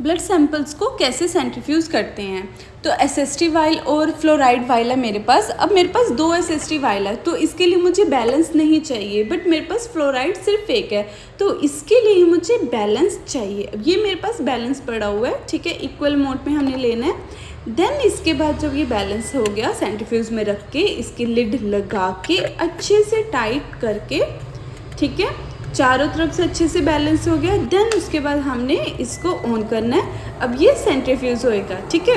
Blood samples को कैसे centrifuge करते हैं। तो एसएसटी वाइल और फ्लोराइड वाइल है मेरे पास। अब मेरे पास 2 एसएसटी वाइल है, तो इसके लिए मुझे बैलेंस नहीं चाहिए, बट मेरे पास फ्लोराइड सिर्फ एक है, तो इसके लिए मुझे बैलेंस चाहिए। अब ये मेरे पास बैलेंस पड़ा हुआ है, ठीक है, इक्वल मोड में हमने लेना है। देन इसके बाद जब ये बैलेंस हो गया, सेंट्रीफ्यूज में रख के इसकी लिड लगा के अच्छे से टाइट करके, ठीक है, चारों तरफ से अच्छे से बैलेंस हो गया। देन उसके बाद हमने इसको ऑन करना है। अब ये सेंट्रीफ्यूज होएगा, ठीक है।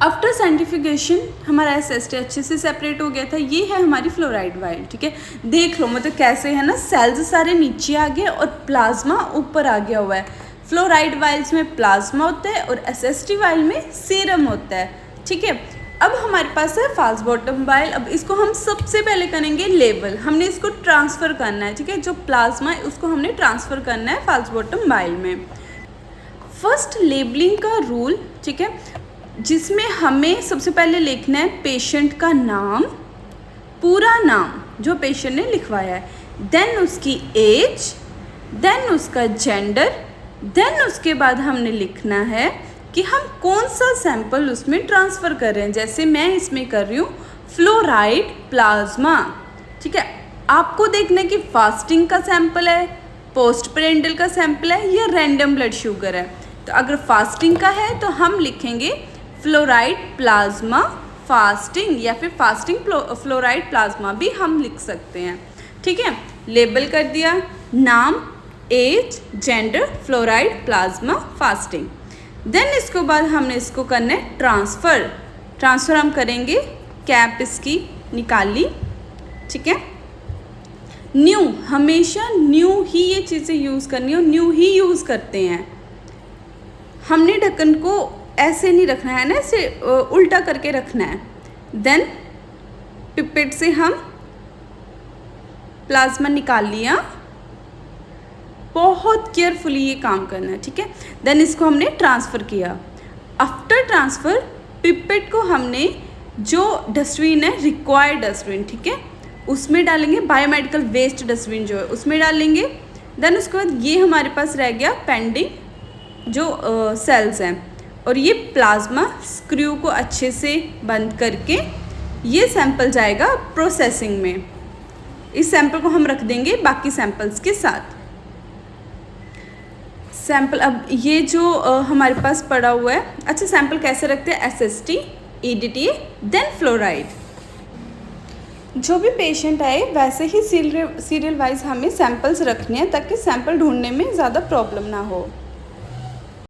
आफ्टर सेंट्रीफ्यूगेशन हमारा एसएसटी अच्छे से सेपरेट हो गया था। ये है हमारी फ्लोराइड वाइल, ठीक है। देख लो मतलब कैसे है ना, सेल्स सारे नीचे आ गए और प्लाज्मा ऊपर आ गया हुआ है। फ्लोराइड वाइल्स में प्लाज्मा होता है और एसएसटी वाइल में सीरम होता है, ठीक है। अब हमारे पास है फाल्स बॉटम वाइल। अब इसको हम सबसे पहले करेंगे लेबल। हमने इसको ट्रांसफ़र करना है, ठीक है, जो प्लाज्मा है उसको हमने ट्रांसफ़र करना है फाल्स बॉटम वाइल में। फर्स्ट लेबलिंग का रूल, ठीक है, जिसमें हमें सबसे पहले लिखना है पेशेंट का नाम, पूरा नाम जो पेशेंट ने लिखवाया है, देन उसकी एज, देन उसका जेंडर, देन उसके बाद हमने लिखना है कि हम कौन सा सैंपल उसमें ट्रांसफ़र कर रहे हैं। जैसे मैं इसमें कर रही हूँ फ्लोराइड प्लाज्मा, ठीक है। आपको देखना है कि फास्टिंग का सैंपल है, पोस्ट पेरेंटल का सैंपल है या रैंडम ब्लड शुगर है। तो अगर फास्टिंग का है तो हम लिखेंगे फ्लोराइड प्लाज्मा फास्टिंग, या फिर फास्टिंग फ्लोराइड प्लाज्मा भी हम लिख सकते हैं, ठीक है। लेबल कर दिया, नाम, age, gender, fluoride plasma fasting. Then इसके बाद हमने इसको करना है ट्रांसफ़र हम करेंगे, कैप इसकी निकाली, ठीक है। न्यू, हमेशा न्यू ही ये चीज़ें यूज़ करनी हो, न्यू ही यूज़ करते हैं। हमने ढक्कन को ऐसे नहीं रखना है ना, ऐसे उल्टा करके रखना है। देन पिपेट से हम प्लाज्मा निकाल लिया, बहुत केयरफुली ये काम करना है, ठीक है। देन इसको हमने ट्रांसफ़र किया। आफ्टर ट्रांसफ़र पिपेट को हमने जो डस्टबिन है, रिक्वायर्ड डस्टबिन, ठीक है, उसमें डालेंगे। बायोमेडिकल वेस्ट डस्टबिन जो है उसमें डालेंगे। देन उसके बाद ये हमारे पास रह गया पेंडिंग जो सेल्स हैं, और ये प्लाज्मा स्क्रू को अच्छे से बंद करके ये सैंपल जाएगा प्रोसेसिंग में। इस सैंपल को हम रख देंगे बाकी सैंपल्स के साथ। सैंपल अब ये जो हमारे पास पड़ा हुआ है, अच्छा सैंपल कैसे रखते हैं, एसएसटी, ईडीटी, देन फ्लोराइड। जो भी पेशेंट आए वैसे ही सीरियल वाइज हमें सैंपल्स रखने हैं ताकि सैंपल ढूंढने में ज़्यादा प्रॉब्लम ना हो।